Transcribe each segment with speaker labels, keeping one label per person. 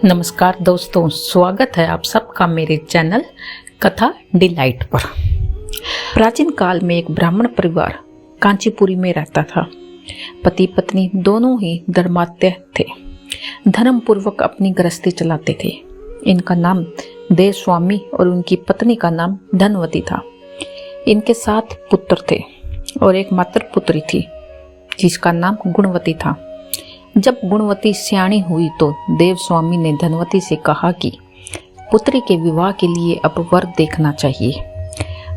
Speaker 1: नमस्कार दोस्तों, स्वागत है आप सबका मेरे चैनल कथा डिलाइट पर। प्राचीन काल में एक ब्राह्मण परिवार कांचीपुरी में रहता था। पति पत्नी दोनों ही धर्मात्य थे, धर्म पूर्वक अपनी गृहस्थी चलाते थे। इनका नाम देवस्वामी और उनकी पत्नी का नाम धनवती था। इनके 7 पुत्र थे और एक मात्र पुत्री थी जिसका नाम गुणवती था। जब गुणवती सियाणी हुई तो देवस्वामी ने धनवती से कहा कि पुत्री के विवाह के लिए अब वर देखना चाहिए।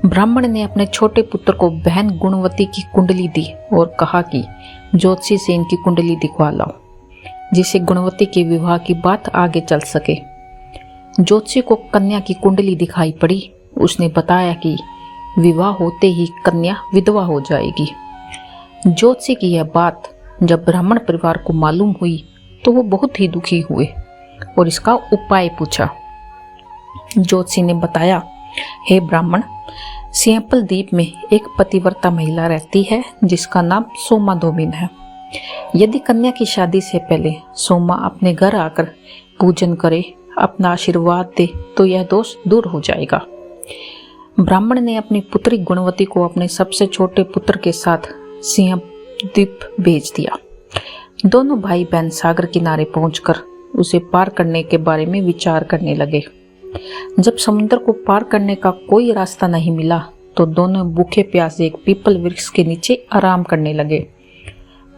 Speaker 1: ब्राह्मण ने अपने छोटे पुत्र को बहन गुणवती की कुंडली दी और कहा कि ज्योतिषी से इनकी कुंडली दिखवा लाओ, जिससे गुणवती के विवाह की बात आगे चल सके। ज्योतिषी को कन्या की कुंडली दिखाई पड़ी। उसने बताया कि विवाह होते ही कन्या विधवा हो जाएगी। ज्योतिषी की यह बात जब ब्राह्मण परिवार को मालूम हुई तो वो बहुत ही दुखी हुए और इसका उपाय पूछा। ज्योतिषी ने बताया, हे ब्राह्मण, सिंहपल द्वीप में एक पतिव्रता महिला रहती है जिसका नाम सोमा धोबिन है। यदि कन्या की शादी से पहले सोमा अपने घर आकर पूजन करे, अपना आशीर्वाद दे तो यह दोष दूर हो जाएगा। ब्राह्मण ने अपनी पुत्री गुणवती को अपने सबसे छोटे पुत्र के साथ सिंह द्वीप भेज दिया। दोनों भाई बहन सागर किनारे पहुंचकर उसे पार करने के बारे में विचार करने लगे। जब समुद्र को पार करने का कोई रास्ता नहीं मिला तो दोनों भूखे प्यासे एक पीपल वृक्ष के नीचे आराम करने लगे।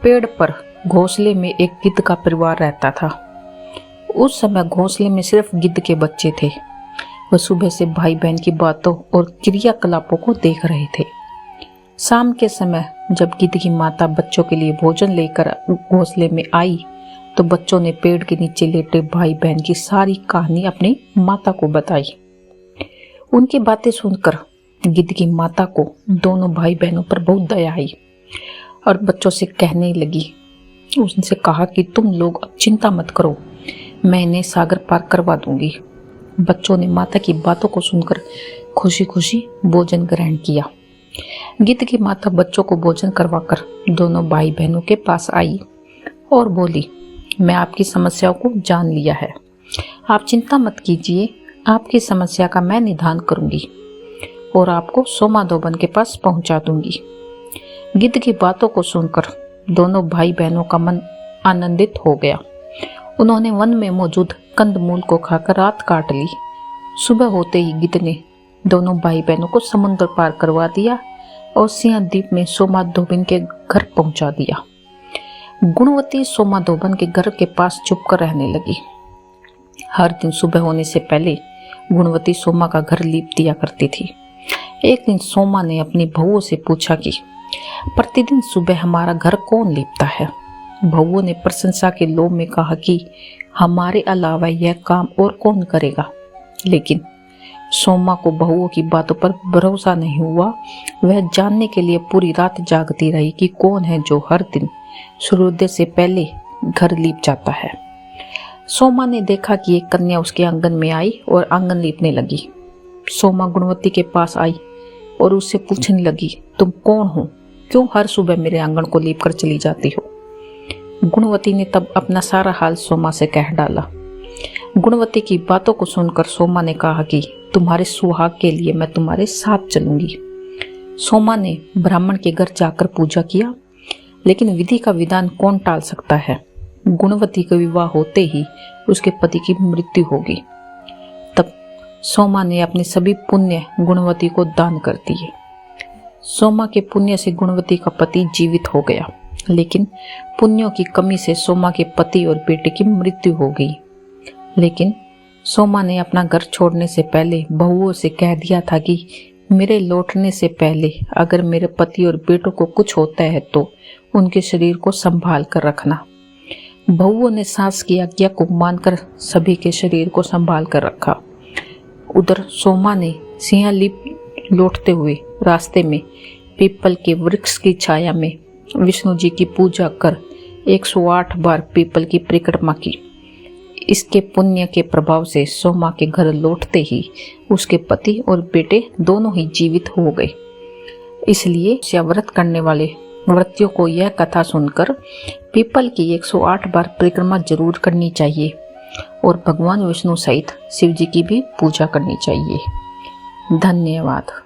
Speaker 1: पेड़ पर घोंसले में एक गिद्ध का परिवार रहता था। उस समय घोंसले में सिर्फ गिद्ध के बच्चे थे। वह सुबह से भाई बहन की बातों और क्रियाकलापों को देख रहे थे। शाम के समय जब गिद्ध की माता बच्चों के लिए भोजन लेकर घोंसले में आई तो बच्चों ने पेड़ के नीचे लेटे भाई बहन की सारी कहानी अपनी माता को बताई। उनकी बातें सुनकर गिद्ध की माता को दोनों भाई बहनों पर बहुत दया आई और बच्चों से कहने लगी। उनसे कहा कि तुम लोग अब चिंता मत करो, मैं इन्हें सागर पार करवा दूंगी। बच्चों ने माता की बातों को सुनकर खुशी खुशी भोजन ग्रहण किया। गिद्ध की माता बच्चों को भोजन करवाकर दोनों भाई बहनों के पास आई और बोली, मैं आपकी समस्याओं को जान लिया है, आप चिंता मत कीजिए, आपकी समस्या का मैं निदान करूंगी और आपको सोमा धोबन के पास पहुंचा दूंगी। गिद्ध की बातों को सुनकर दोनों भाई बहनों का मन आनंदित हो गया। उन्होंने वन में मौजूद कंदमूल को खाकर रात काट ली। सुबह होते ही गिद्ध ने दोनों भाई बहनों को समुद्र पार करवा दिया और सिंह द्वीप में सोमा धोबिन के घर पहुंचा दिया। गुणवती सोमा धोबन के घर के पास चुपकर रहने लगी। हर दिन सुबह होने से पहले गुणवती सोमा का घर लीप दिया करती थी। एक दिन सोमा ने अपनी बहुओं से पूछा कि प्रतिदिन सुबह हमारा घर कौन लीपता है। बहुओं ने प्रशंसा के लोभ में कहा कि हमारे अलावा यह काम और कौन करेगा। लेकिन सोमा को बहुओं की बातों पर भरोसा नहीं हुआ। वह जानने के लिए पूरी रात जागती रही कि कौन है जो हर दिन सूर्योदय से पहले घर लीप जाता है। सोमा ने देखा कि एक कन्या उसके आंगन में आई और आंगन लीपने लगी। सोमा गुणवती के पास आई और उससे पूछने लगी, तुम कौन हो, क्यों हर सुबह मेरे आंगन को लीप कर चली जाती हो। गुणवती ने तब अपना सारा हाल सोमा से कह डाला। गुणवती की बातों को सुनकर सोमा ने कहा कि तुम्हारे सुहाग के लिए मैं तुम्हारे साथ चलूंगी। सोमा ने ब्राह्मण के घर जाकर पूजा किया, लेकिन विधि का विधान कौन टाल सकता है। गुणवती का विवाह होते ही उसके पति की मृत्यु होगी। तब सोमा ने अपने सभी पुण्य गुणवती को दान कर दिए। सोमा के पुण्य से गुणवती का पति जीवित हो गया, लेकिन पुण्यों की कमी से सोमा के पति और बेटे की मृत्यु हो गई। लेकिन सोमा ने अपना घर छोड़ने से पहले बहुओं से कह दिया था कि मेरे लौटने से पहले अगर मेरे पति और बेटों को कुछ होता है तो उनके शरीर को संभाल कर रखना। बहुओं ने सास की आज्ञा को मानकर सभी के शरीर को संभाल कर रखा। उधर सोमा ने सिंहलीप लौटते हुए रास्ते में पीपल के वृक्ष की छाया में विष्णु जी की पूजा कर 108 बार पीपल की परिक्रमा की। इसके पुण्य के प्रभाव से सोमा के घर लौटते ही उसके पति और बेटे दोनों ही जीवित हो गए। इसलिए व्रत करने वाले व्रतियों को यह कथा सुनकर पीपल की 108 बार परिक्रमा जरूर करनी चाहिए। और भगवान विष्णु सहित शिव जी की भी पूजा करनी चाहिए। धन्यवाद।